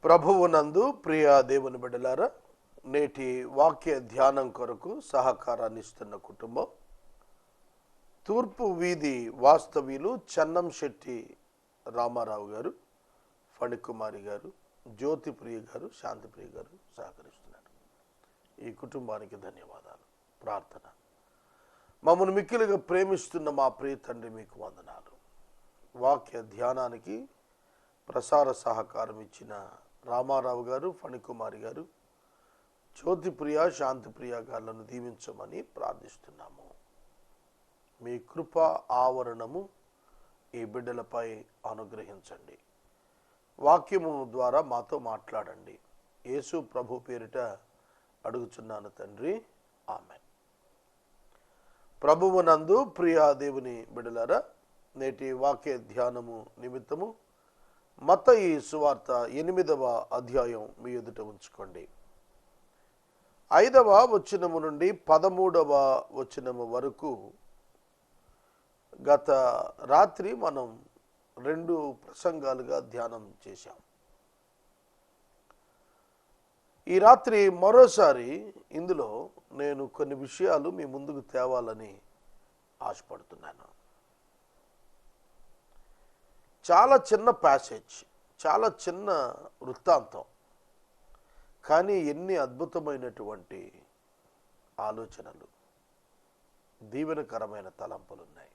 ప్రభువునందు ప్రియ దేవుని బిడ్డలారా, నేటి వాక్య ధ్యానం కొరకు సహకారాన్ని ఇస్తున్న కుటుంబం తూర్పు వీధి వాస్తవ్యులు చెన్నం శెట్టి రామారావు గారు, ఫణికుమారి గారు, జ్యోతిప్రియ గారు, శాంతిప్రియ గారు సహకరిస్తున్నారు. ఈ కుటుంబానికి ధన్యవాదాలు. ప్రార్థన. మమ్మల్ని మిక్కిలిగా ప్రేమిస్తున్న మా ప్రియ తండ్రి, మీకు వందనాలు. వాక్య ధ్యానానికి ప్రసార సహకారం ఇచ్చిన రామారావు గారు, ఫణికుమారి గారు, జ్యోతిప్రియ, శాంతిప్రియ గారులను దీవించమని ప్రార్థిస్తున్నాము. మీ కృప ఆవరణము ఈ బిడ్డలపై అనుగ్రహించండి. వాక్యము ద్వారా మాతో మాట్లాడండి. యేసు ప్రభు పేరిట అడుగుచున్నాను తండ్రి, ఆమెన్. ప్రభువునందు ప్రియ దేవుని బిడ్డలారా, నేటి వాక్య ధ్యానము నిమిత్తము మత్తయి సువార్త 8వ అధ్యాయం మీ ఎదుట ఉంచుకోండి. 5వ వచనము నుండి 13వ వచనము వరకు గత రాత్రి మనం 2 ప్రసంగాలుగా ధ్యానం చేశాం. ఈ రాత్రి మరోసారి ఇందులో నేను కొన్ని విషయాలు మీ ముందుకు తేవాలని ఆశపడుతున్నాను. చాలా చిన్న ప్యాసేజ్, చాలా చిన్న వృత్తాంతం, కానీ ఎన్ని అద్భుతమైనటువంటి ఆలోచనలు, దీవెనకరమైన తలంపులు ఉన్నాయి.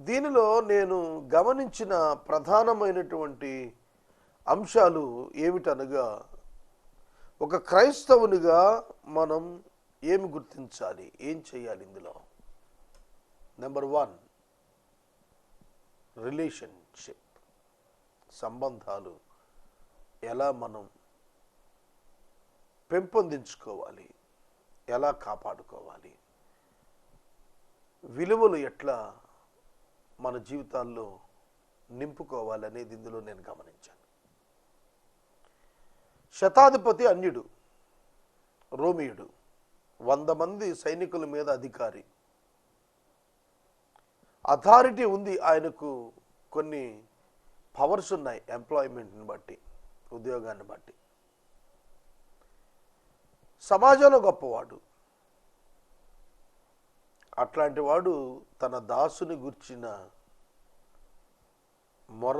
దీనిలో నేను గమనించిన ప్రధానమైనటువంటి అంశాలు ఏమిటనగా, ఒక క్రైస్తవునిగా మనం ఏమి గుర్తించాలి, ఏం చేయాలి? ఇందులో నెంబర్ 1, రిలేషన్షిప్, సంబంధాలు ఎలా మనం పెంపొందించుకోవాలి, ఎలా కాపాడుకోవాలి, విలువలు ఎట్లా మన జీవితాల్లో నింపుకోవాలి అనేది ఇందులో నేను గమనించాను. శతాధిపతి అన్యుడు, రోమియుడు, 100 మంది సైనికుల మీద అధికారి, అథారిటీ ఉంది ఆయనకు, కొన్ని పవర్స్ ఉన్నాయి, ఎంప్లాయ్మెంట్ని బట్టి, ఉద్యోగాన్ని బట్టి. సమాజంలో గొప్పవాడు. అట్లాంటి వాడు తన దాసుని గుర్చిన మొర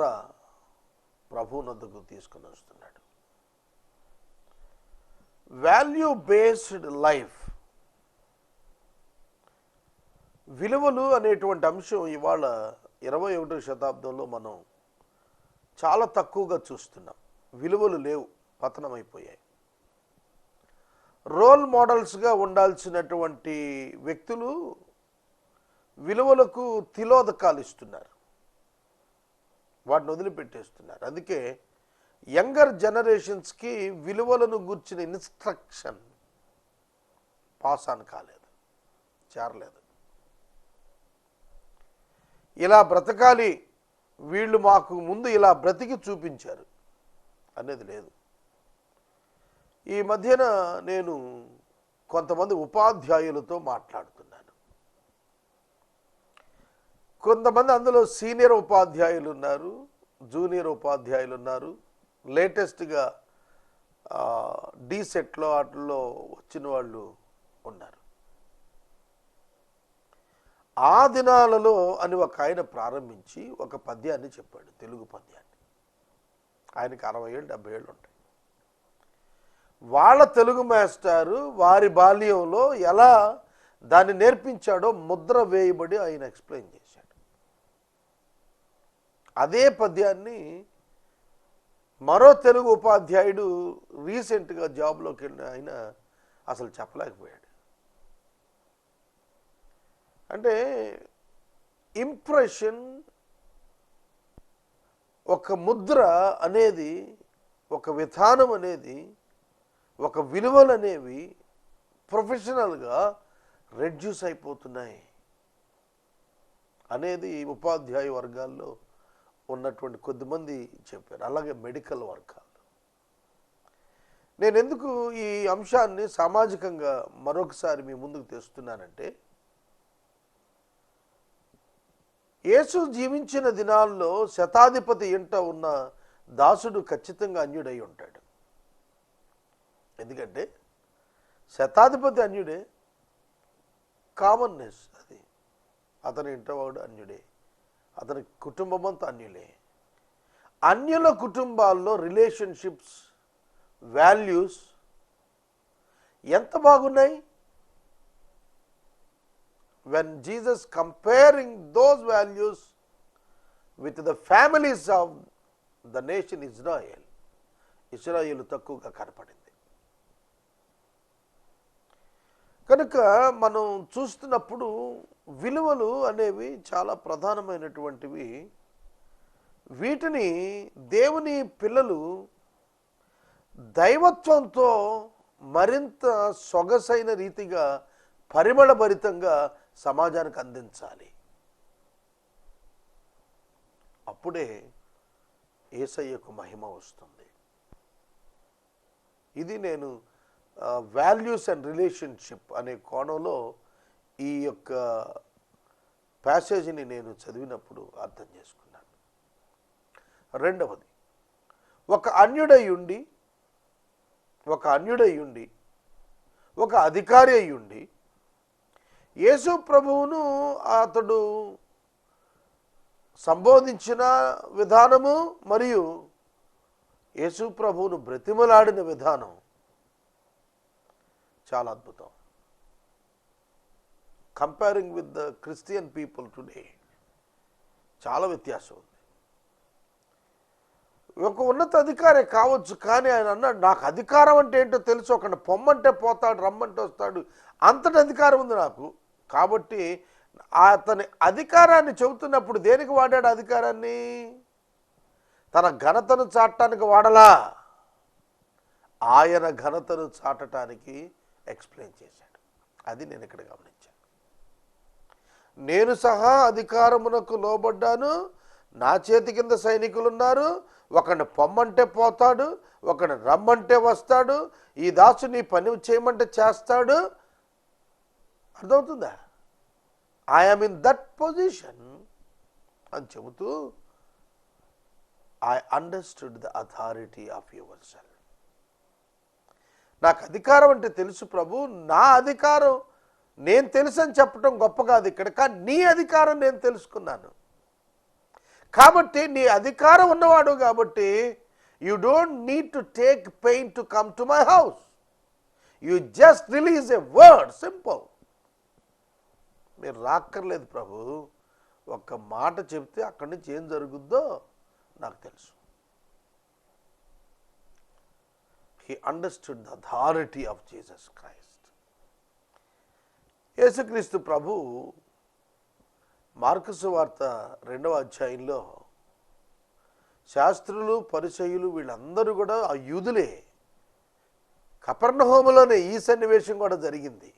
ప్రభువునొద్దకు తీసుకుని వస్తున్నాడు. వాల్యూ బేస్డ్ లైఫ్, విలువలు అనేటువంటి అంశం ఇవాళ 21వ శతాబ్దంలో మనం చాలా తక్కువగా చూస్తున్నాం. విలువలు లేవు, పతనమైపోయాయి. రోల్ మోడల్స్గా ఉండాల్సినటువంటి వ్యక్తులు విలువలకు తిలోదకాలు ఇస్తున్నారు, వాటిని వదిలిపెట్టేస్తున్నారు. అందుకే యంగర్ జనరేషన్స్కి విలువలను గూర్చిన ఇన్స్ట్రక్షన్ పాస్ ఆన్ కాలేదు, చేరలేదు. ఇలా బ్రతకాలి, వీళ్ళు మాకు ముందు ఇలా బ్రతికి చూపించారు అనేది లేదు. ఈ మధ్యన నేను కొంతమంది ఉపాధ్యాయులతో మాట్లాడుతున్నాను. కొంతమంది అందులో సీనియర్ ఉపాధ్యాయులు ఉన్నారు, జూనియర్ ఉపాధ్యాయులు ఉన్నారు, లేటెస్ట్గా డీసెట్లో వాటిల్లో వచ్చిన వాళ్ళు ఉన్నారు. ఆ దినాలలో అని ఒక ఆయన ప్రారంభించి ఒక పద్యాన్ని చెప్పాడు, తెలుగు పద్యాన్ని. ఆయనకి 60 ఏళ్ళు 70 ఏళ్ళు ఉంటాయి. వాళ్ళ తెలుగు మాస్టారు వారి బాల్యంలో ఎలా దాన్ని నేర్పించాడో ముద్ర వేయబడి ఆయన ఎక్స్ప్లెయిన్ చేశాడు. అదే పద్యాన్ని మరో తెలుగు ఉపాధ్యాయుడు రీసెంట్గా జాబ్లోకి వెళ్ళిన ఆయన అసలు చెప్పలేకపోయాడు. అంటే ఇంప్రెషన్, ఒక ముద్ర అనేది, ఒక విధానం అనేది, ఒక విలువలు అనేవి ప్రొఫెషనల్గా రెడ్యూస్ అయిపోతున్నాయి అనేది ఉపాధ్యాయ వర్గాల్లో ఉన్నటువంటి కొద్దిమంది చెప్పారు. అలాగే మెడికల్ వర్గాల్లో. నేను ఎందుకు ఈ అంశాన్ని సామాజికంగా మరొకసారి మీ ముందుకు తెస్తున్నానంటే, యేసు జీవించిన దినాల్లో శతాధిపతి ఇంట ఉన్న దాసుడు ఖచ్చితంగా అన్యుడై ఉంటాడు. ఎందుకంటే శతాధిపతి అన్యుడే, కామన్నెస్ అది. అతని ఇంటవాడు అన్యుడే, అతని కుటుంబం అంతా అన్యులే. అన్యుల కుటుంబాల్లో రిలేషన్షిప్స్, వాల్యూస్ ఎంత బాగున్నాయి. when Jesus comparing those values with the families of the nation Israel, ఇశ్రాయేలు తక్కువగా కనపడింది. కనుక మనం చూస్తున్నప్పుడు విలువలు అనేవి చాలా ప్రధానమైనటువంటివి. వీటిని దేవుని పిల్లలు దైవత్వంతో మరింత సొగసైన రీతిగా, పరిమళభరితంగా సమాజానికి అందించాలి. అప్పుడే యేసయ్యకు మహిమ వస్తుంది. ఇది నేను వాల్యూస్ అండ్ రిలేషన్షిప్ అనే కోణంలో ఈ యొక్క ప్యాసేజీని నేను చదివినప్పుడు అర్థం చేసుకున్నాను. రెండవది, ఒక అన్యుడై ఉండి ఒక అధికారి అయి ఉండి యేసు ప్రభువును అతడు సంబోధించిన విధానము మరియు యేసు ప్రభువును బ్రతిమలాడిన విధానం చాలా అద్భుతం. Comparing with the Christian people today చాలా వ్యత్యాసం ఉంది. ఒక ఉన్నత అధికారే కావచ్చు, కానీ ఆయన అన్నాడు, నాకు అధికారం అంటే ఏంటో తెలుసు, ఒకటి పొమ్మంటే పోతాడు, రమ్మంటే వస్తాడు, అంతటి అధికారం ఉంది నాకు. కాబట్టి అతని అధికారాన్ని చెబుతున్నప్పుడు దేనికి వాడాడు అధికారాన్ని? తన ఘనతను చాటడానికి వాడలా, ఆయన ఘనతను చాటడానికి ఎక్స్ప్లెయిన్ చేశాడు. అది నేను ఇక్కడ గమనించాను. నేను సహా అధికారమునకు లోబడ్డాను, నా చేతి కింద సైనికులు ఉన్నారు, ఒకడిని పొమ్మంటే పోతాడు, ఒకడిని రమ్మంటే వస్తాడు, ఈ దాసు నీ పని చేయమంటే చేస్తాడు. అర్థమవుతుందా? ఐఎమ్ ఇన్ దట్ పొజిషన్ అని చెబుతూ I understood the authority of your self. నాకు అధికారం అంటే తెలుసు ప్రభు, నా అధికారం నేను తెలుసు అని చెప్పడం గొప్ప కాదు ఇక్కడ, కానీ నీ అధికారం నేను తెలుసుకున్నాను. కాబట్టి నీ అధికారం ఉన్నవాడు కాబట్టి you don't need to take pain to come to my house, you just release a word, simple. మీరు రాక్కర్లేదు ప్రభు, ఒక్క మాట చెప్తే అక్కడి నుంచి ఏం జరుగుద్దో నాకు తెలుసు. He understood the authority of Jesus Christ. యేసుక్రీస్తు ప్రభు మార్కు సువార్త 2వ అధ్యాయంలో శాస్త్రులు, పరిసయ్యులు వీళ్ళందరూ కూడా ఆ యూదులే. కపెర్నహూములోనే ఈ సన్నివేశం కూడా జరిగింది.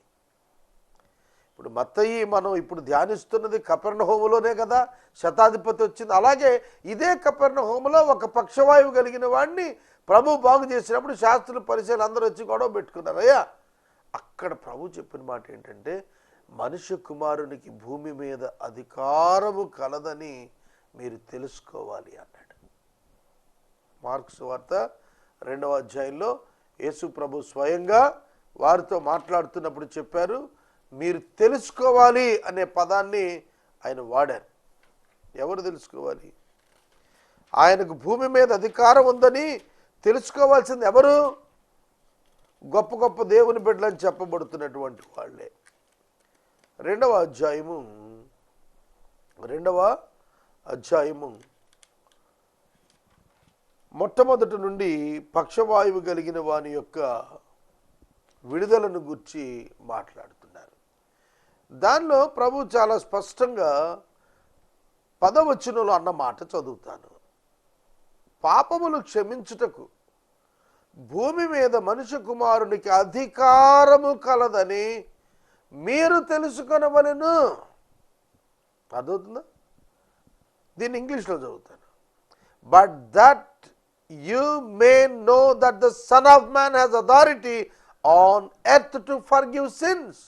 ఇప్పుడు మత్తయి మనం ఇప్పుడు ధ్యానిస్తున్నది కపెర్నహూములోనే కదా శతాధిపతి వచ్చింది. అలాగే ఇదే కపెర్నహూములో ఒక పక్షవాయువు కలిగిన వాడిని ప్రభు బాగు చేసినప్పుడు శాస్త్రులు, పరిసయ్యులు అందరూ వచ్చి గొడవ పెట్టుకున్నారు. అయ్యా, అక్కడ ప్రభు చెప్పిన మాట ఏంటంటే, మనుష్య కుమారునికి భూమి మీద అధికారము కలదని మీరు తెలుసుకోవాలి అన్నాడు. మార్కు సువార్త 2వ అధ్యాయంలో యేసు ప్రభు స్వయంగా వారితో మాట్లాడుతున్నప్పుడు చెప్పారు, మీరు తెలుసుకోవాలి అనే పదాన్ని ఆయన వాడారు. ఎవరు తెలుసుకోవాలి? ఆయనకు భూమి మీద అధికారం ఉందని తెలుసుకోవాల్సింది ఎవరు? గొప్ప గొప్ప దేవుని బిడ్డలని చెప్పబడుతున్నటువంటి వాళ్ళే. 2వ అధ్యాయము మొట్టమొదటి నుండి పక్షవాయువు కలిగిన వాని యొక్క విడుదలను గురించి మాట్లాడుతున్నారు. దానిలో ప్రభు చాలా స్పష్టంగా 10వ వచనంలో అన్న మాట చదువుతాను. పాపములు క్షమించుటకు భూమి మీద మనుష్య కుమారునికి అధికారము కలదని మీరు తెలుసుకొనవలెను. అర్థమవుతుందా? దీన్ని ఇంగ్లీష్లో చదువుతాను. But that you may know that the son of man has authority on earth to forgive since.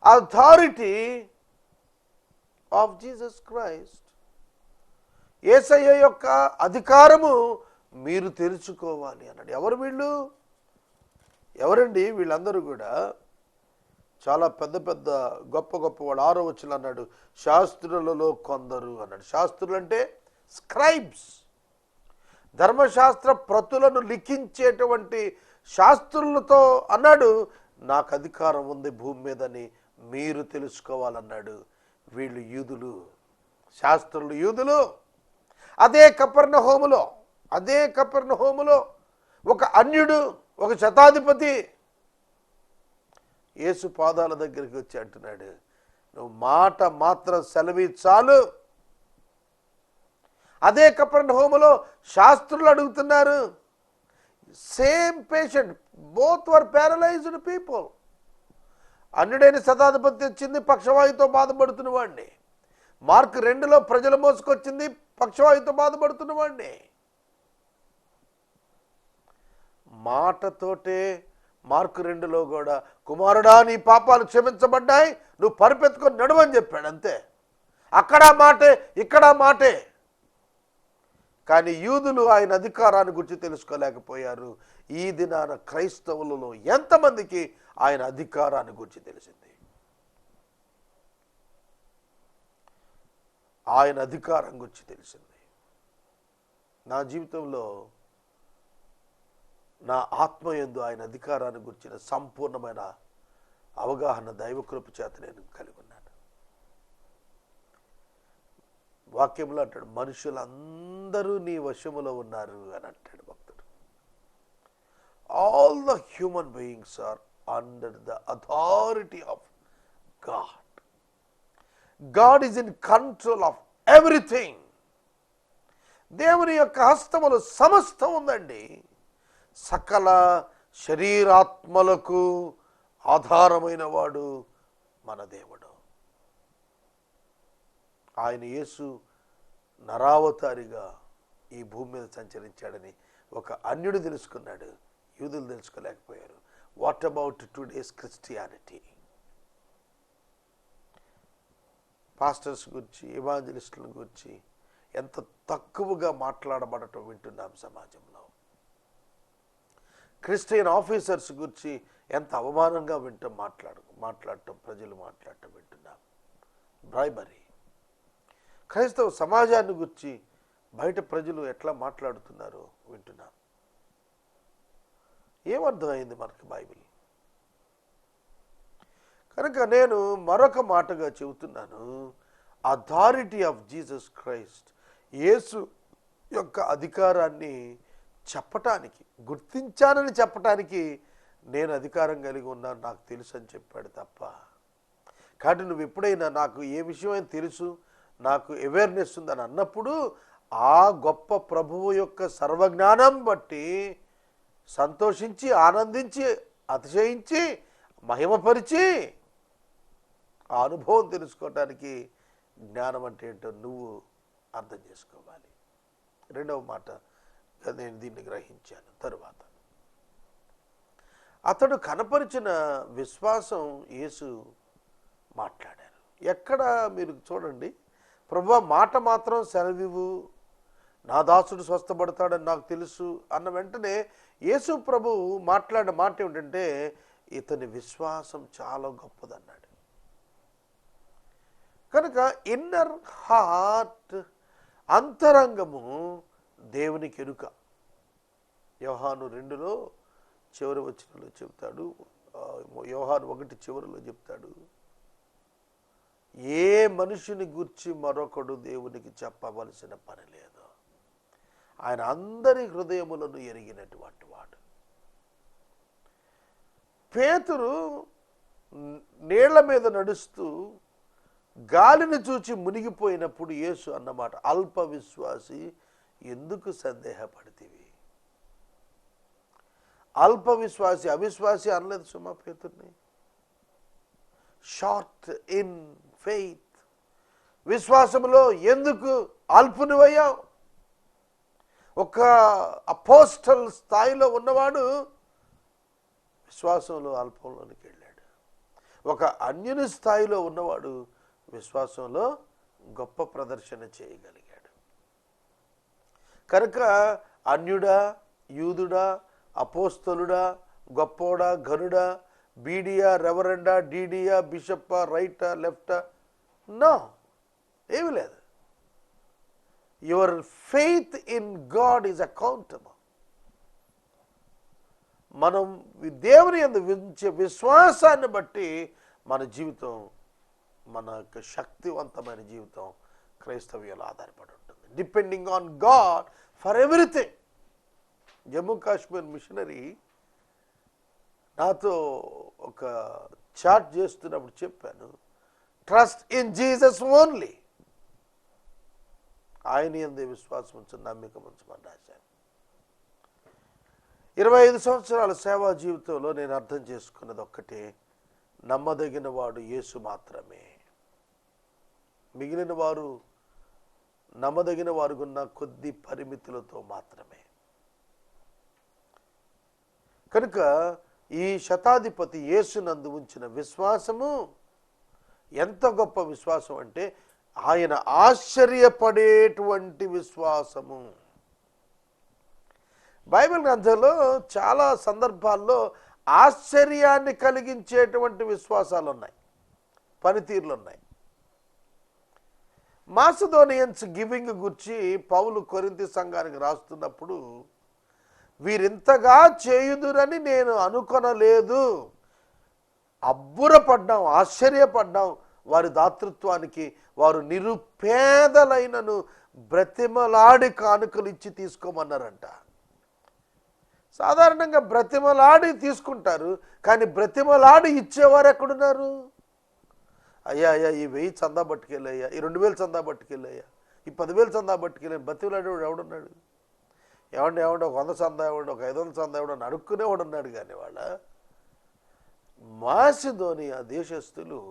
Authority of Jesus Christ యేసయ్య యొక్క అధికారము మీరు తెరుచుకోవాలి అన్నాడు. ఎవరు వీళ్ళు? ఎవరండి వీళ్ళందరూ కూడా? చాలా పెద్ద పెద్ద గొప్ప గొప్ప వాడు. 6వ వచనం అన్నాడు, శాస్త్రులలో కొందరు అన్నాడు. శాస్త్రులు అంటే స్క్రైబ్స్, ధర్మశాస్త్ర ప్రతులను లిఖించేటువంటి శాస్త్రులతో అన్నాడు, నాకు అధికారం ఉంది భూమి మీదని మీరు తెలుసుకోవాలన్నాడు. వీళ్ళు యూదులు, శాస్త్రులు యూదులు. అదే కపెర్నహూములో ఒక అన్యుడు, ఒక శతాధిపతి యేసు పాదాల దగ్గరికి వచ్చి అంటున్నాడు, నువ్వు మాట మాత్రం సెలవి చాలు. అదే కపెర్నహూములో శాస్త్రులు అడుగుతున్నారు, same patient, both were paralysed people. అన్యుడైన శతాధిపతి వచ్చింది పక్షవాయుతో బాధపడుతున్న వాడిని. మార్క్ 2లో ప్రజల మోసుకొచ్చింది పక్షవాయుతో బాధపడుతున్న వాడిని. మాటతోటే మార్కు 2లో కూడా, కుమారుడా నీ పాపాలు క్షమించబడ్డాయి, నువ్వు పరిపెత్తుకొని నడువని చెప్పాడు. అంతే. అక్కడ మాటే, ఇక్కడ మాటే. కానీ యూదులు ఆయన అధికారాన్ని గురించి తెలుసుకోలేకపోయారు. ఈ దినాన క్రైస్తవులలో ఎంతమందికి ఆయన అధికారాన్ని గురించి తెలిసింది? ఆయన అధికారం గురించి తెలిసింది. నా జీవితంలో, నా ఆత్మయందు ఆయన అధికారాన్ని గురించిన సంపూర్ణమైన అవగాహన దైవకృప చేత నేను కలిగి ఉన్నాను. వాక్యంలో అంటాడు, మనుషులందరూ నీ వశములో ఉన్నారు అని అంటాడు భక్తుడు. All the human beings are under the authority of God. God is in control of everything. దేవుని యొక్క హస్తములో సమస్తం ఉందండి. సకల శరీరాత్మలకు ఆధారమైన వాడు మన దేవుడు. ఆయన యేసు నరావతారిగా ఈ భూమి మీద సంచరించాడని ఒక అన్యుడు తెలుసుకున్నాడు, యూదులు తెలుసుకోలేకపోయారు. What about today's Christianity? Pastors గురించి, ఎవాంజలిస్టుల గురించి ఎంత తక్కువగా మాట్లాడబడటం వింటున్నాం సమాజంలో. క్రిస్టియన్ ఆఫీసర్స్ గురించి ఎంత అవమానంగా మాట్లాడటం ప్రజలు మాట్లాడటం వింటున్నాం. బ్రైబరీ. క్రైస్తవ సమాజాన్ని గురించి బయట ప్రజలు ఎట్లా మాట్లాడుతున్నారో వింటున్నాం. ఏమర్థమైంది మనకి బైబిల్? కనుక నేను మరొక మాటగా చెబుతున్నాను, అథారిటీ ఆఫ్ జీసస్ క్రైస్ట్, యేసు యొక్క అధికారాన్ని చెప్పటానికి, గుర్తించానని చెప్పటానికి నేను అధికారం కలిగి ఉన్నాను, నాకు తెలుసు అని చెప్పాడు తప్ప. కాబట్టి నువ్వు ఎప్పుడైనా నాకు ఏ విషయం తెలుసు, నాకు అవేర్నెస్ ఉందని అన్నప్పుడు ఆ గొప్ప ప్రభువు యొక్క సర్వజ్ఞానం బట్టి సంతోషించి, ఆనందించి, అతిశయించి, మహిమపరిచి ఆ అనుభవం తెలుసుకోవటానికి జ్ఞానం అంటే ఏంటో నువ్వు అర్థం చేసుకోవాలి. రెండవ మాట నేను దీన్ని గ్రహించాను. తరువాత అతడు కనపరిచిన విశ్వాసం యేసు మాట్లాడారు. ఎక్కడ మీరు చూడండి, ప్రభువా మాట మాత్రం సెలవివ్వు, నా దాసుడు స్వస్థపడతాడని నాకు తెలుసు అన్న వెంటనే యేసు ప్రభువు మాట్లాడిన మాట ఏమిటంటే, ఇతని విశ్వాసం చాలా గొప్పదన్నాడు. కనుక ఇన్నర్ హార్ట్, అంతరంగము దేవునికి ఎరుక. యోహాను 2లో చివరి వచనంలో చెప్తాడు, యోహాను 1 చివరిలో చెప్తాడు, ఏ మనుషుని గూర్చి మరొకడు దేవునికి చెప్పవలసిన పని లేదు, ఆయన అందరి హృదయములను ఎరిగినటువంటి వాడు. పేతురు నీళ్ల మీద నడుస్తూ గాలిని చూచి మునిగిపోయినప్పుడు యేసు అన్నమాట, అల్ప విశ్వాసి ఎందుకు సందేహపడితివి? అల్ప విశ్వాసి, అవిశ్వాసి అనలేదు సుమా పేతుర్ని. షార్ట్ ఇన్ ఫెయిత్, విశ్వాసంలో ఎందుకు అల్పునివయ్యావు? ఒక అపోస్టల్ స్థాయిలో ఉన్నవాడు విశ్వాసంలో అల్పంలోనికి వెళ్ళాడు. ఒక అన్యుని స్థాయిలో ఉన్నవాడు విశ్వాసంలో గొప్ప ప్రదర్శన చేయగలిగాడు. కనుక అన్యుడా, యూదుడా, అపోస్తలుడా, గొప్పోడా, ఘనుడా, బీడియా, రెవరెండా, డీడియా, బిషప్పా, రైటా, లెఫ్టా, నో, ఏమీ లేదు. Your faith in God is accountable. మనం దేవుని యందు ఉంచే విశ్వాసాన్ని బట్టి మన జీవితం, మన యొక్క శక్తివంతమైన జీవితం క్రైస్తవ్యంలో ఆధారపడి ఉంటుంది. Depending on God for everything. Jammu Kashmir missionary నాతో ఒక చాట్ చేస్తున్నప్పుడు చెప్పాను, ట్రస్ట్ ఇన్ జీసస్ ఓన్లీ. ఆయన యందే విశ్వాసం ఉంచు, నమ్మిక ఉంచమని రాశాను. 25 సంవత్సరాల సేవా జీవితంలో నేను అర్థం చేసుకున్నది ఒక్కటే, నమ్మదగిన వాడు యేసు మాత్రమే. మిగిలిన వారు నమ్మదగిన వారుగున్న కొద్ది పరిమితులతో మాత్రమే. కనుక ఈ శతాధిపతి యేసునందు ఉంచిన విశ్వాసము ఎంత గొప్ప విశ్వాసం అంటే, ఆయన ఆశ్చర్యపడేటువంటి విశ్వాసము. బైబిల్ గ్రంథంలో చాలా సందర్భాల్లో ఆశ్చర్యాన్ని కలిగించేటువంటి విశ్వాసాలు ఉన్నాయి, పనితీరులు ఉన్నాయి. మాసిదోనియన్స్ గివింగ్ గురించి పౌలు కొరింథీ సంఘానికి రాస్తున్నప్పుడు, వీరింతగా చేయుదురని నేను అనుకొనలేదు, అబ్బురపడ్డాం, ఆశ్చర్యపడ్డాం వారి దాతృత్వానికి. వారు నిరుపేదలైనను బ్రతిమలాడి కానుకలు ఇచ్చి తీసుకోమన్నారంట. సాధారణంగా బ్రతిమలాడి తీసుకుంటారు, కానీ బ్రతిమలాడి ఇచ్చేవారు ఎక్కడున్నారు? అయ్యా అయ్యా ఈ 1000 చందా పట్టుకెళ్ళయ్యా, ఈ 2000 చందా పట్టుకెళ్ళయ్యా, ఈ 10,000 చందా పట్టుకెళ్ళి బ్రతిమలాడేవాడు ఎవడున్నాడు? ఏమంటే ఒక 100 చందా ఇవ్వండి, ఒక 500 చందా ఇవ్వడం అడుక్కునేవాడు ఉన్నాడు. కానీ వాళ్ళ మాసిదోనియా దేశస్థులు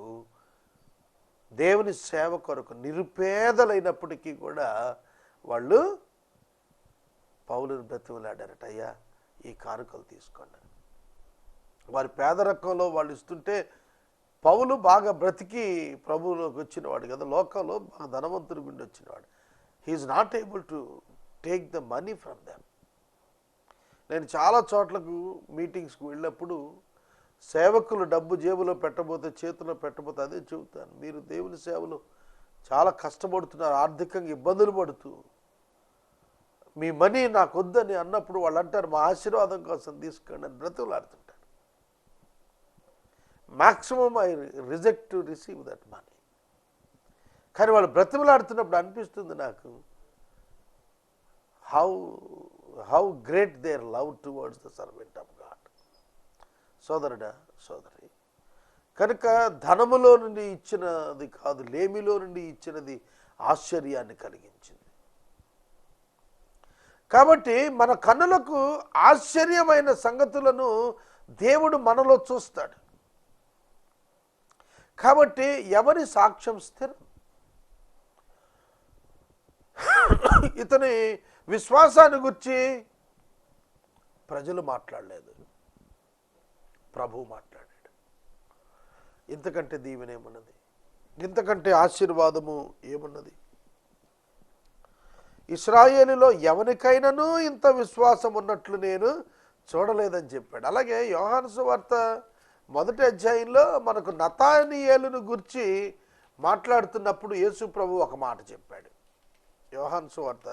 దేవుని సేవ కొరకు నిరుపేదలైనప్పటికీ కూడా వాళ్ళు పౌలుని బ్రతిమలాడారట, అయ్యా ఈ కానుకలు తీసుకోండి. వారి పేదరికంలో వాళ్ళు ఇస్తుంటే, పౌలు బాగా బ్రతికి ప్రభువులోకి వచ్చినవాడు కదా, లోకంలో బాగా ధనవంతుడి గుండి వచ్చినవాడు. He's not able to take the money from them. నేను చాలా చోట్లకు మీటింగ్స్కి వెళ్ళినప్పుడు సేవకులు డబ్బు జేబులో పెట్టబోతే, చేతిలో పెట్టబోతే అదే చెబుతాను, మీరు దేవుని సేవలో చాలా కష్టపడుతున్నారు, ఆర్థికంగా ఇబ్బందులు పడుతూ మీ మనీ నాకు వద్దని అన్నప్పుడు వాళ్ళు అంటారు, మా ఆశీర్వాదం కోసం తీసుకోండి అని బ్రతుకులాడుతుంటారు. Maximum I reject to receive that money. కానీ వాళ్ళు బ్రతుకులాడుతున్నప్పుడు అనిపిస్తుంది నాకు, how great their love towards the servant of God. సోదరుడా, సోదరి, కనుక ధనములో నుండి ఇచ్చినది కాదు, లేమిలో నుండి ఇచ్చినది ఆశ్చర్యాన్ని కలిగించింది. కాబట్టి మన కన్నులకు ఆశ్చర్యమైన సంగతులను దేవుడు మనలో చూస్తాడు. కాబట్టి ఎవరి సాక్ష్యం స్థిరం? ఇతని విశ్వాసాన్ని గురించి ప్రజలు మాట్లాడలేదు, ప్రభువు మాట్లాడాడు. ఇంతకంటే దీవెన ఏమున్నది? ఇంతకంటే ఆశీర్వాదము ఏమున్నది? ఇశ్రాయేలులో ఎవరికైనాను ఇంత విశ్వాసం ఉన్నట్లు నేను చూడలేదని చెప్పాడు. అలాగే యోహాను సువార్త 1వ అధ్యాయంలో మనకు నతానియేలును గురించి మాట్లాడుతున్నప్పుడు యేసు ప్రభు ఒక మాట చెప్పాడు. యోహాను సువార్త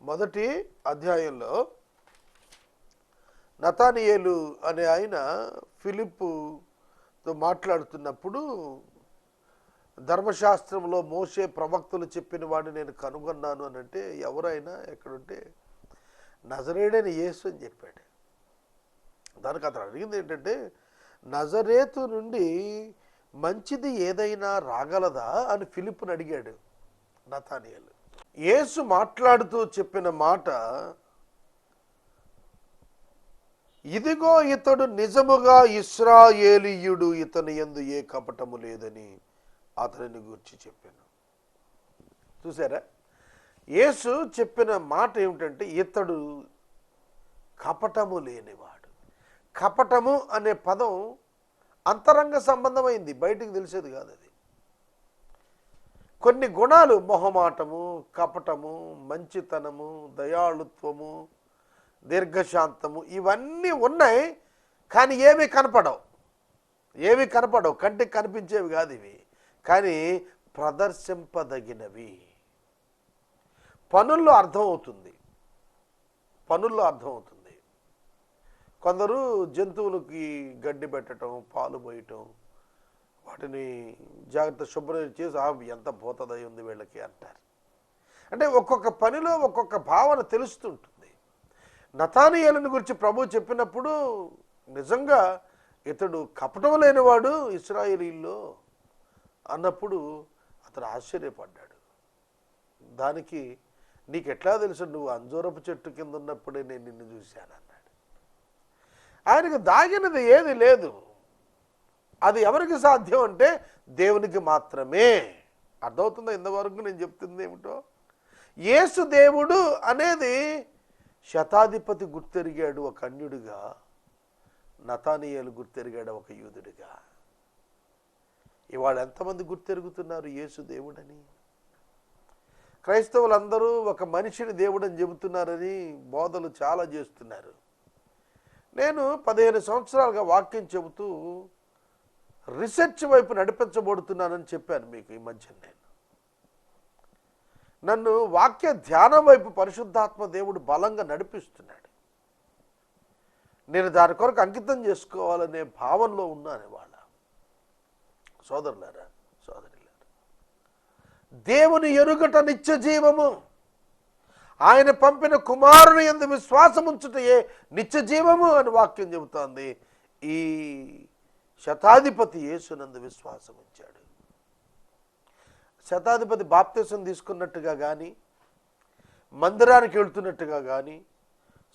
1వ అధ్యాయంలో నతానియేలు అనే ఆయన ఫిలిప్పుతో మాట్లాడుతున్నప్పుడు, ధర్మశాస్త్రంలో మోషే ప్రవక్తలు చెప్పిన వాడిని నేను కనుగొన్నాను అని అంటే, ఎవరైనా ఎక్కడుంటే నజరేయుడైన యేసు అని చెప్పాడు. దానికి అతను అడిగింది ఏంటంటే, నజరేతు నుండి మంచిది ఏదైనా రాగలదా అని ఫిలిప్పుని అడిగాడు నతానియేలు. యేసు మాట్లాడుతూ చెప్పిన మాట, ఇదిగో ఇతడు నిజముగా ఇశ్రాయేలీయుడు, ఇతని యందు ఏ కపటము లేదని అతనిని గురించి చెప్పాను. చూసారా, యేసు చెప్పిన మాట ఏమిటంటే, ఇతడు కపటము లేనివాడు. కపటము అనే పదం అంతరంగ సంబంధమైంది, బయటికి తెలిసేది కాదు. అది కొన్ని గుణాలు, మొహమాటము, కపటము, మంచితనము, దయాళుత్వము, దీర్ఘశాంతము, ఇవన్నీ ఉన్నాయి. కానీ ఏమీ కనపడవు, కంటికి కనిపించేవి కాదు ఇవి, కానీ ప్రదర్శింపదగినవి. పనుల్లో అర్థమవుతుంది. కొందరు జంతువులకి గడ్డి పెట్టడం, పాలు పోయటం, వాటిని జాగ్రత్త శుభ్రం చేసి ఎంత పోతదై ఉంది వీళ్ళకి అంటారు. అంటే ఒక్కొక్క పనిలో ఒక్కొక్క భావన తెలుస్తుంటుంది. నతానీయేలుని గురించి ప్రభు చెప్పినప్పుడు నిజంగా ఇతడు కపటం లేనివాడు ఇశ్రాయేలీల్లో అన్నప్పుడు అతడు ఆశ్చర్యపడ్డాడు. దానికి నీకు ఎట్లా తెలుసు, నువ్వు అంజూరపు చెట్టు కింద ఉన్నప్పుడే నేను నిన్ను చూశాను అన్నాడు. ఆయనకు దాగినది ఏది లేదు. అది ఎవరికి సాధ్యం అంటే దేవునికి మాత్రమే. అర్థమవుతుందా ఇంతవరకు నేను చెప్తుంది ఏమిటో? యేసు దేవుడు అనేది శతాధిపతి గుర్తెరిగాడు ఒక అన్యుడిగా, నతానీయేలు గుర్తెరిగాడు ఒక యూదుడిగా. ఇవాళ ఎంతమంది గుర్తెరుగుతున్నారు యేసు దేవుడని? క్రైస్తవులందరూ ఒక మనిషిని దేవుడని చెబుతున్నారని బోధలు చాలా చేస్తున్నారు. నేను 15 సంవత్సరాలుగా వాక్యం చెబుతూ రీసెర్చ్ వైపు నడిపించబడుతున్నానని చెప్పాను మీకు. ఈ మధ్య నన్ను వాక్య ధ్యానం వైపు పరిశుద్ధాత్మ దేవుడు బలంగా నడిపిస్తున్నాడు. నేను దాని కొరకు అంకితం చేసుకోవాలనే భావనలో ఉన్నాను ఇవాళ. సోదరులారా, సోదరులారా, దేవుని ఎరుగట నిత్య జీవము, ఆయన పంపిన కుమారుని యందు విశ్వాసం ఉంచుటయే నిత్య జీవము అని వాక్యం చెబుతోంది. ఈ శతాధిపతి యేసునందు విశ్వాసం ఉంచాడు. శతాధిపతి బాప్తిసం తీసుకున్నట్టుగా కానీ, మందిరానికి వెళ్తున్నట్టుగా కానీ,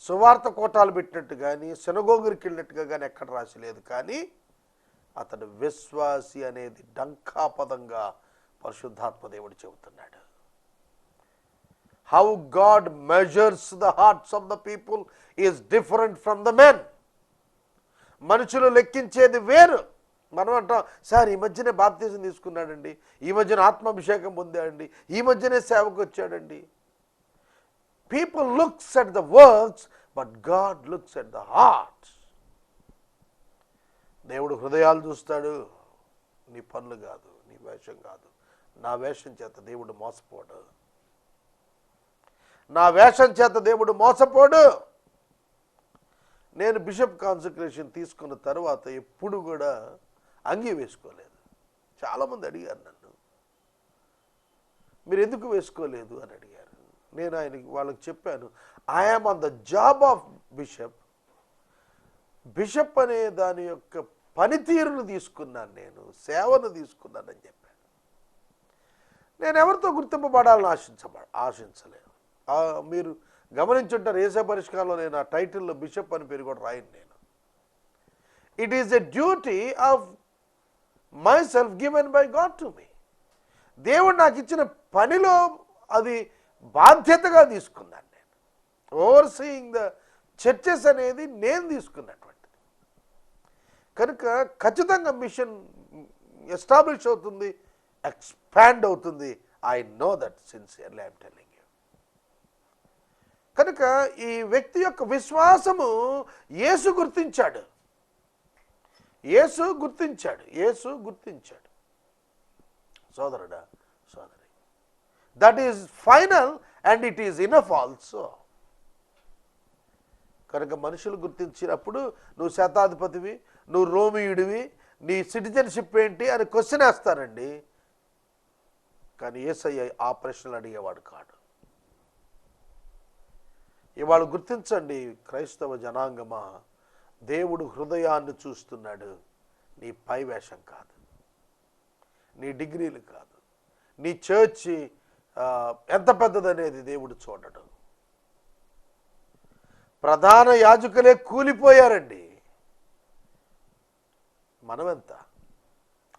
సువార్త కోటాలు పెట్టినట్టు కానీ, సినగోగురికి వెళ్ళినట్టుగా కానీ ఎక్కడ రాసిలేదు. కానీ అతడు విశ్వాసి అనేది డంకాపదంగా పరిశుద్ధాత్మ దేవుడు చెబుతున్నాడు. How God measures the hearts of the people is different from the men. మనుషులు లెక్కించేది వేరు. మనం అంటాం, సార్ ఈ మధ్యనే బాప్తిజం తీసుకున్నాడండి, ఈ మధ్యన ఆత్మాభిషేకం పొందాడండి, ఈ మధ్యనే సేవకు వచ్చాడండి. People looks at the works, but God looks at the hearts. దేవుడు హృదయాలు చూస్తాడు, నీ పనులు కాదు, నీ వేషం కాదు. నా వేషం చేత దేవుడు మోసపోడు, నా వేషం చేత దేవుడు మోసపోడు. నేను బిషప్ కాన్సక్రేషన్ తీసుకున్న తర్వాత ఎప్పుడు కూడా అంగీ వేసుకోలేదు. చాలామంది అడిగారు నన్ను, మీరు ఎందుకు వేసుకోలేదు అని అడిగారు. నేను వాళ్ళకి చెప్పాను, I am on the job of bishop. Bishop అనే దాని యొక్క పనితీరును తీసుకున్నాను, నేను సేవను తీసుకున్నానని చెప్పాను. నేను ఎవరితో గుర్తింపబడాలని ఆశించలేదు. మీరు గమనించుంటారు, ఏసే పరిష్కారంలో నేను ఆ టైటిల్లో బిషప్ అని పేరు కూడా రాయను నేను. It is a duty of myself given by God to me. దేవుడు నాకు ఇచ్చిన పనిలో అది బాధ్యతగా తీసుకున్నాను నేను. ఓవర్సీయింగ్ ద చర్చెస్ అనేది నేను తీసుకున్నటువంటిది కనుక ఖచ్చితంగా మిషన్ ఎస్టాబ్లిష్ అవుతుంది, ఎక్స్పాండ్ అవుతుంది. I know that sincerely I'm telling you. కనుక ఈ వ్యక్తి యొక్క విశ్వాసము యేసు గుర్తించాడు. సోదరుడా, సోదరి, that is final and it is enough also. కనుక మనుషులు గుర్తించినప్పుడు నువ్వు శతాధిపతివి, నువ్వు రోమియుడివి, నీ సిటిజన్షిప్ ఏంటి అని క్వశ్చన్ వేస్తారండి. కానీ యేసయ్య ఆ ప్రశ్నలు అడిగేవాడు కాడు. ఇవాళ గుర్తించండి క్రైస్తవ జనాంగమా, దేవుడు హృదయాన్ని చూస్తున్నాడు, నీ పై వేషం కాదు, నీ డిగ్రీలు కాదు, నీ చర్చి ఎంత పెద్దదనేది దేవుడు చూడడు. ప్రధాన యాజకులే కూలిపోయారండి, మనమెంత?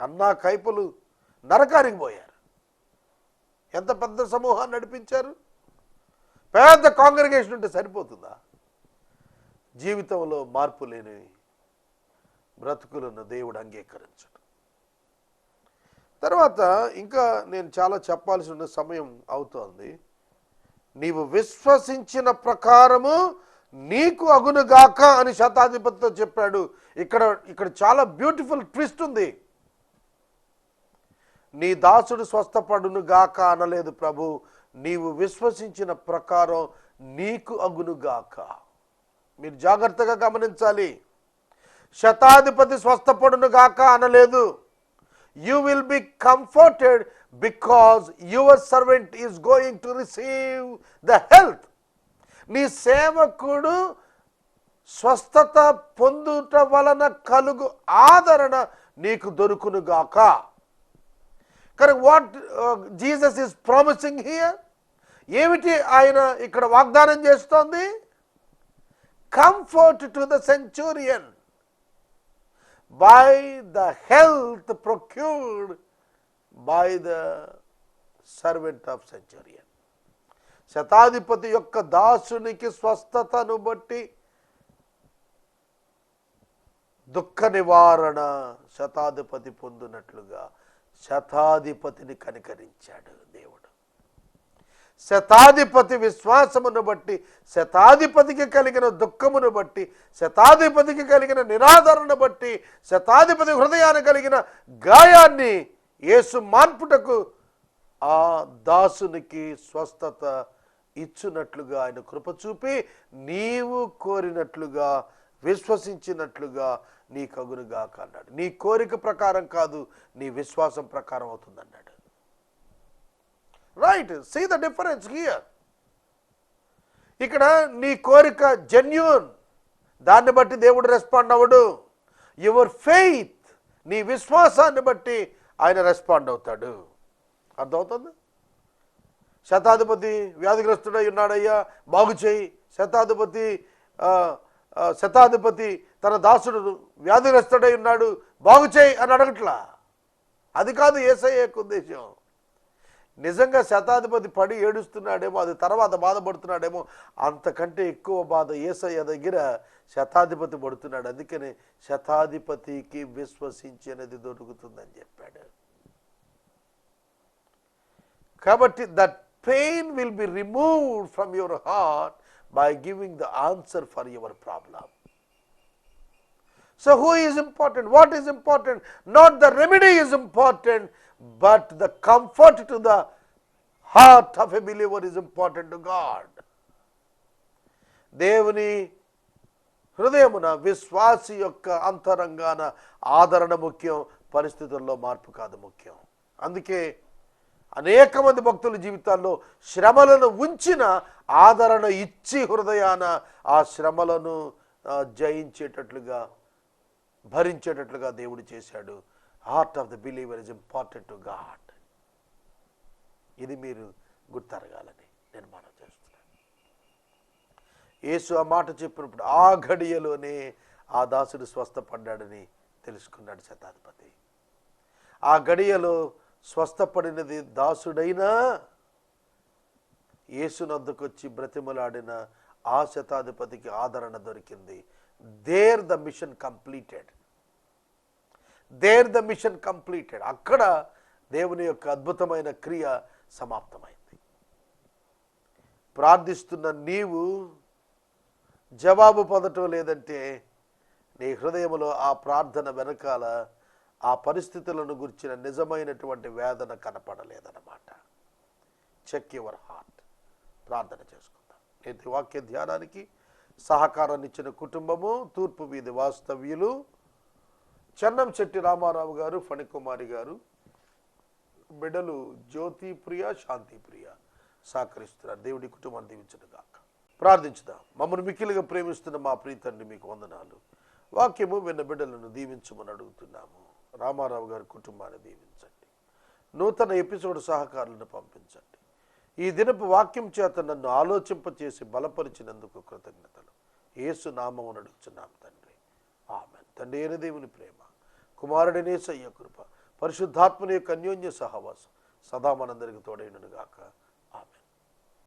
అన్నా కైపులు నరకానికి పోయారు. ఎంత పెద్ద సమూహాన్ని నడిపించారు. పెద్ద కాంగ్రిగేషన్ ఉంటే సరిపోతుందా? జీవితంలో మార్పు లేని బ్రతుకులను దేవుడు అంగీకరించడు. తర్వాత ఇంకా నేను చాలా చెప్పాల్సిన సమయం అవుతోంది. నీవు విశ్వసించిన ప్రకారము నీకు అగునుగాక అని శతాధిపతితో చెప్పాడు. ఇక్కడ చాలా బ్యూటిఫుల్ ట్విస్ట్ ఉంది. నీ దాసుడు స్వస్థపడును గాక అనలేదు ప్రభు. నీవు విశ్వసించిన ప్రకారం నీకు అగునుగాక. మీరు జాగ్రత్తగా గమనించాలి. శతాధిపతి స్వస్థపడును గాక అనలేదు. You will be comforted because your servant is going to receive the health. నీ సేవకుడు స్వస్థత పొందుట వలన కలుగు ఆదరణ నీకు దొరుకును గాక. కానీ what Jesus is promising here? ఏమిటి ఆయన ఇక్కడ వాగ్దానం చేస్తోంది? Comfort to the Centurion by the health procured by the servant of centurion. శతాధిపతి యొక్క దాసునికి స్వస్థతను బట్టి దుఃఖ నివారణ శతాధిపతి పొందినట్లుగా శతాధిపతిని కనికరించాడు దేవుడు. శతాధిపతి విశ్వాసమును బట్టి, శతాధిపతికి కలిగిన దుఃఖమును బట్టి, శతాధిపతికి కలిగిన నిరాదరణ బట్టి, శతాధిపతి హృదయాన్ని కలిగిన గాయాన్ని యేసు మాన్పుటకు ఆ దాసునికి స్వస్థత ఇచ్చునట్లుగా ఆయన కృప చూపి, నీవు కోరినట్లుగా విశ్వసించినట్లుగా నీ కగునుగాక అన్నాడు. నీ కోరిక ప్రకారం కాదు, నీ విశ్వాసం ప్రకారం అవుతుందన్నాడు. Right, see the difference here. ఇక్కడ నీ కోరిక జెన్యూన్, దాన్ని బట్టి దేవుడు రెస్పాండ్ అవ్వడు. యువర్ ఫెయిత్, నీ విశ్వాసాన్ని బట్టి ఆయన రెస్పాండ్ అవుతాడు. అర్థమవుతుంది? శతాధిపతి వ్యాధిగ్రస్తుడై ఉన్నాడయ్యా, బాగు చేయి. శతాధిపతి తన దాసుడు వ్యాధిగ్రస్తుడై ఉన్నాడు, బాగు చేయి అని అడగట్లా. అది కాదు యేసయ్య యొక్క ఉద్దేశం. నిజంగా శతాధిపతి పడి ఏడుస్తున్నాడేమో, అది తర్వాత బాధపడుతున్నాడేమో, అంతకంటే ఎక్కువ బాధ యేసయ్య దగ్గర శతాధిపతి పడుతున్నాడు. అందుకని శతాధిపతికి విశ్వసించినది దొరుకుతుందని చెప్పాడు. కాబట్టి that pain will be removed from your heart by giving the answer for your problem. So who is important? What is important? Not the remedy is important, but the comfort to the heart of a believer is important to God. దేవుని హృదయమున విశ్వాసి యొక్క అంతరంగాన ఆదరణ ముఖ్యం, పరిస్థితుల్లో మార్పు కాదు ముఖ్యం. అందుకే అనేక మంది భక్తుల జీవితాల్లో శ్రమలను ఉంచిన ఆదరణ ఇచ్చి హృదయాన ఆ శ్రమలను జయించేటట్లుగా, భరించేటట్లుగా దేవుడు చేశాడు. Heart of the believer is important to God. ఇది మీరు గుర్తెరగాలని నేను మనం చేస్తున్నాను. యేసు ఆ మాట చెప్పినప్పుడు ఆ ఘడియలోనే ఆ దాసుడు స్వస్థపడ్డాడని తెలుసుకున్నాడు శతాధిపతి. ఆ గడియలో స్వస్థపడినది దాసుడైనా యేసునొద్దకు వచ్చి బ్రతిమలాడిన ఆ శతాధిపతికి ఆదరణ దొరికింది. There the mission completed. అక్కడ దేవుని యొక్క అద్భుతమైన క్రియ సమాప్తమైంది. ప్రార్థిస్తున్న నీవు జవాబు పొందటం లేదంటే నీ హృదయంలో ఆ ప్రార్థన వెనకాల ఆ పరిస్థితులను గురించిన నిజమైనటువంటి వేదన కనపడలేదన్నమాట. Check your heart. ప్రార్థన చేసుకుందాం. నేటి వాక్య ధ్యానానికి సహకారాన్ని ఇచ్చిన కుటుంబము తూర్పు వీధి వాస్తవ్యులు చెన్నంశెట్టి రామారావు గారు, ఫణికుమారి గారు, బిడ్డలు జ్యోతి ప్రియ, శాంతి ప్రియ సహకరిస్తున్నారు. దేవుడి కుటుంబాన్ని దీవించను గాక. ప్రార్థించుదాం. మమ్మల్ని మిక్కిలిగా ప్రేమిస్తున్న మా ప్రీతండ్రి, మీకు వందనాలు. వాక్యము విన్న బిడ్డలను దీవించమని అడుగుతున్నాము. రామారావు గారి కుటుంబాన్ని దీవించండి. నూతన ఎపిసోడ్ సహకారులను పంపించండి. ఈ దినపు వాక్యం చేత నన్ను ఆలోచింపచేసి బలపరిచినందుకు కృతజ్ఞతలు. యేసు నామమున అడుగుచున్నాం తండ్రి, ఆమేన్. తండ్రి అయిన దేవుని ప్రేమ, కుమారుడైన యేసయ్య కృప, పరిశుద్ధాత్మని యొక్క అన్యోన్య సహవాసం సదా మనందరికి తోడైనను గాక.